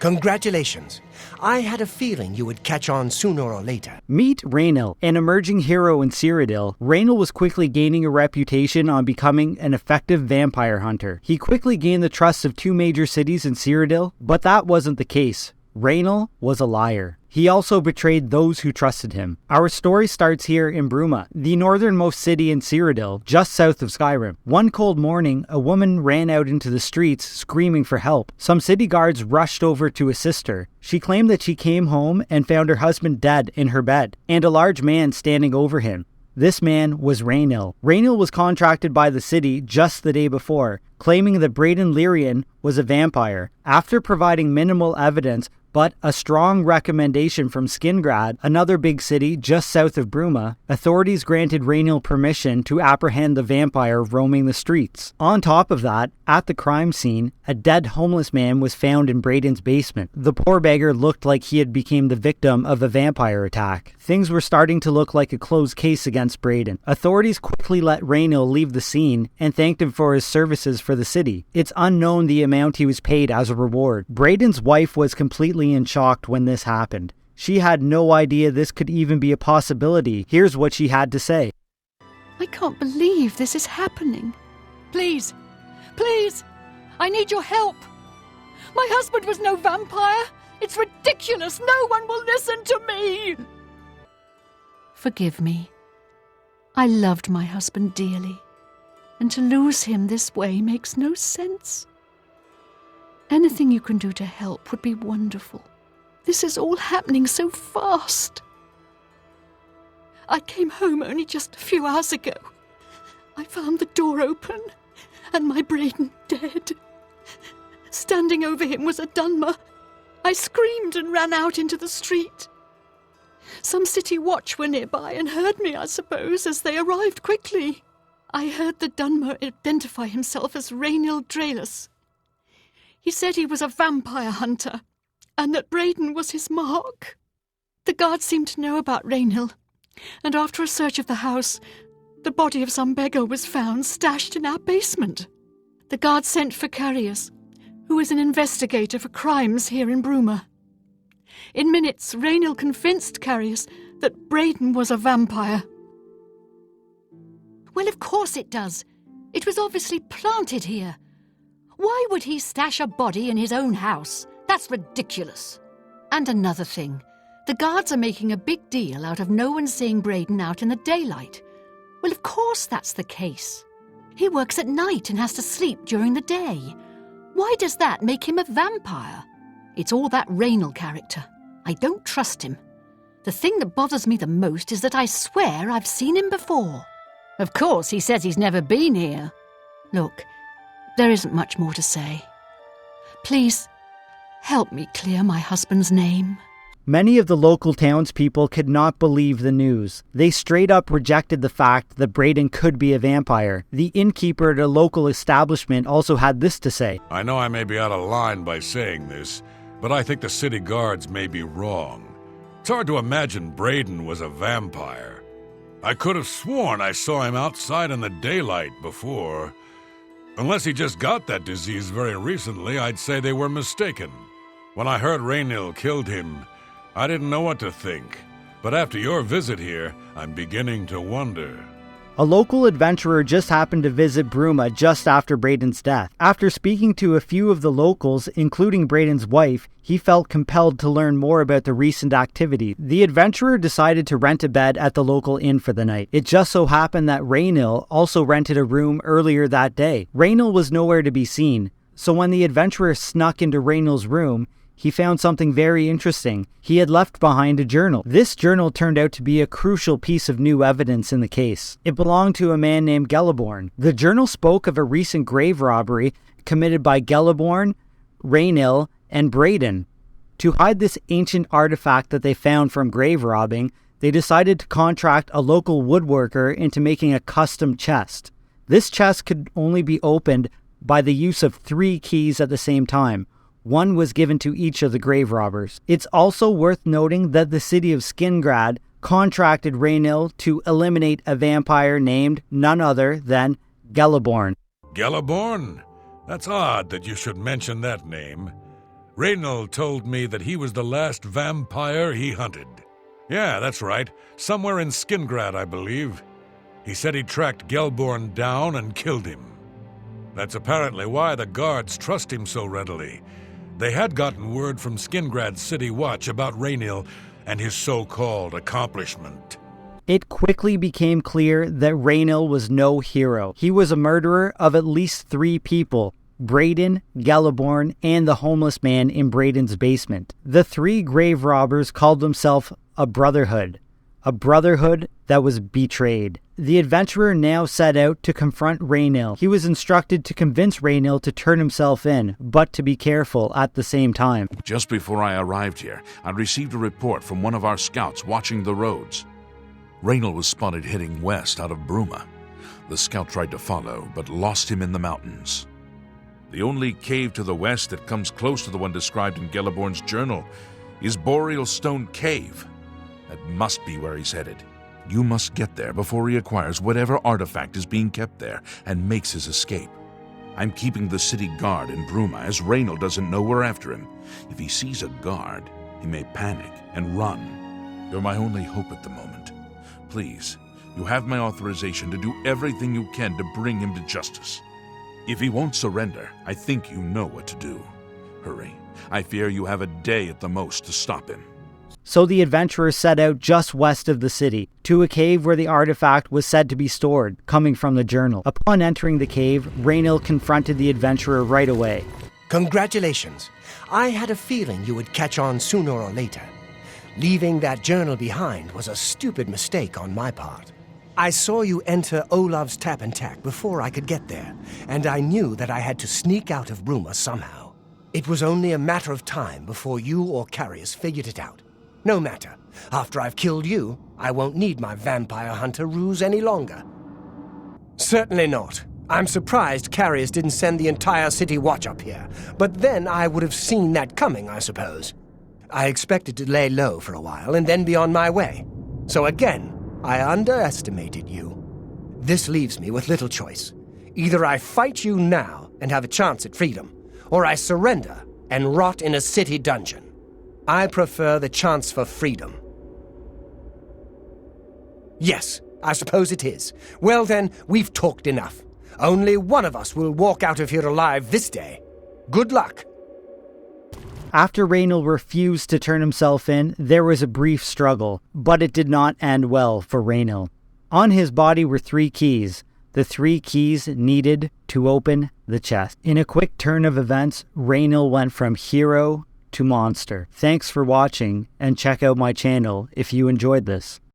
Congratulations. I had a feeling you would catch on sooner or later. Meet Raynil, an emerging hero in Cyrodiil. Raynil was quickly gaining a reputation on becoming an effective vampire hunter. He quickly gained the trust of 2 major cities in Cyrodiil, but that wasn't the case. Raynil was a liar. He also betrayed those who trusted him. Our story starts here in Bruma, the northernmost city in Cyrodiil, just south of Skyrim. One cold morning, a woman ran out into the streets screaming for help. Some city guards rushed over to assist her. She claimed that she came home and found her husband dead in her bed, and a large man standing over him. This man was Raynil. Raynil was contracted by the city just the day before, claiming that Braden Lyrian was a vampire. After providing minimal evidence, but a strong recommendation from Skingrad, another big city just south of Bruma, authorities granted Raynil permission to apprehend the vampire roaming the streets. On top of that, at the crime scene, a dead homeless man was found in Braden's basement. The poor beggar looked like he had become the victim of a vampire attack. Things were starting to look like a closed case against Braden. Authorities quickly let Raynil leave the scene and thanked him for his services for the city. It's unknown the amount he was paid as a reward. Braden's wife was completely in shock when this happened. She had no idea this could even be a possibility. Here's what she had to say. I can't believe this is happening. Please, please, I need your help. My husband was no vampire. It's ridiculous. No one will listen to me. Forgive me. I loved my husband dearly, and to lose him this way makes no sense. Anything you can do to help would be wonderful. This is all happening so fast. I came home only just a few hours ago. I found the door open and my Braden dead. Standing over him was a Dunmer. I screamed and ran out into the street. Some city watch were nearby and heard me, I suppose, as they arrived quickly. I heard the Dunmer identify himself as Raynil Dralas. He said he was a vampire hunter, and that Braden was his mark. The guards seemed to know about Raynil, and after a search of the house, the body of some beggar was found stashed in our basement. The guards sent for Carius, who is an investigator for crimes here in Bruma. In minutes, Raynil convinced Carius that Braden was a vampire. Well, of course it does. It was obviously planted here. Why would he stash a body in his own house? That's ridiculous. And another thing, the guards are making a big deal out of no one seeing Braden out in the daylight. Well, of course that's the case. He works at night and has to sleep during the day. Why does that make him a vampire? It's all that Raynil character. I don't trust him. The thing that bothers me the most is that I swear I've seen him before. Of course, he says he's never been here. Look, there isn't much more to say. Please, help me clear my husband's name. Many of the local townspeople could not believe the news. They straight up rejected the fact that Braden could be a vampire. The innkeeper at a local establishment also had this to say. I know I may be out of line by saying this, but I think the city guards may be wrong. It's hard to imagine Braden was a vampire. I could have sworn I saw him outside in the daylight before. Unless he just got that disease very recently, I'd say they were mistaken. When I heard Raynil killed him, I didn't know what to think. But after your visit here, I'm beginning to wonder. A local adventurer just happened to visit Bruma just after Braden's death. After speaking to a few of the locals, including Braden's wife, he felt compelled to learn more about the recent activity. The adventurer decided to rent a bed at the local inn for the night. It just so happened that Raynil also rented a room earlier that day. Raynil was nowhere to be seen, so when the adventurer snuck into Raynil's room, he found something very interesting. He had left behind a journal. This journal turned out to be a crucial piece of new evidence in the case. It belonged to a man named Geliborn. The journal spoke of a recent grave robbery committed by Geliborn, Raynil, and Braden. To hide this ancient artifact that they found from grave robbing, they decided to contract a local woodworker into making a custom chest. This chest could only be opened by the use of 3 keys at the same time. One was given to each of the grave robbers. It's also worth noting that the city of Skingrad contracted Raynil to eliminate a vampire named none other than Geliborn. Geliborn? That's odd that you should mention that name. Raynil told me that he was the last vampire he hunted. Yeah, that's right. Somewhere in Skingrad, I believe. He said he tracked Gelborn down and killed him. That's apparently why the guards trust him so readily. They had gotten word from Skingrad's City Watch about Raynil and his so-called accomplishment. It quickly became clear that Raynil was no hero. He was a murderer of at least 3 people: Braden, Gelborn, and the homeless man in Braden's basement. The 3 grave robbers called themselves a brotherhood that was betrayed. The adventurer now set out to confront Raynil. He was instructed to convince Raynil to turn himself in, but to be careful at the same time. Just before I arrived here, I received a report from one of our scouts watching the roads. Raynil was spotted heading west out of Bruma. The scout tried to follow, but lost him in the mountains. The only cave to the west that comes close to the one described in Gelborn's journal is Boreal Stone Cave. That must be where he's headed. You must get there before he acquires whatever artifact is being kept there and makes his escape. I'm keeping the city guard in Bruma, as Raynil doesn't know we're after him. If he sees a guard, he may panic and run. You're my only hope at the moment. Please, you have my authorization to do everything you can to bring him to justice. If he won't surrender, I think you know what to do. Hurry. I fear you have a day at the most to stop him. So the adventurer set out just west of the city, to a cave where the artifact was said to be stored, coming from the journal. Upon entering the cave, Raynil confronted the adventurer right away. Congratulations. I had a feeling you would catch on sooner or later. Leaving that journal behind was a stupid mistake on my part. I saw you enter Olav's Tap and Tack before I could get there, and I knew that I had to sneak out of Bruma somehow. It was only a matter of time before you or Carius figured it out. No matter. After I've killed you, I won't need my vampire hunter ruse any longer. Certainly not. I'm surprised Carius didn't send the entire city watch up here, but then I would have seen that coming, I suppose. I expected to lay low for a while and then be on my way. So again, I underestimated you. This leaves me with little choice. Either I fight you now and have a chance at freedom, or I surrender and rot in a city dungeon. I prefer the chance for freedom. Yes, I suppose it is. Well then, we've talked enough. Only one of us will walk out of here alive this day. Good luck. After Raynil refused to turn himself in, there was a brief struggle, but it did not end well for Raynil. On his body were 3 keys, the 3 keys needed to open the chest. In a quick turn of events, Raynil went from hero to monster. Thanks for watching, and check out my channel if you enjoyed this.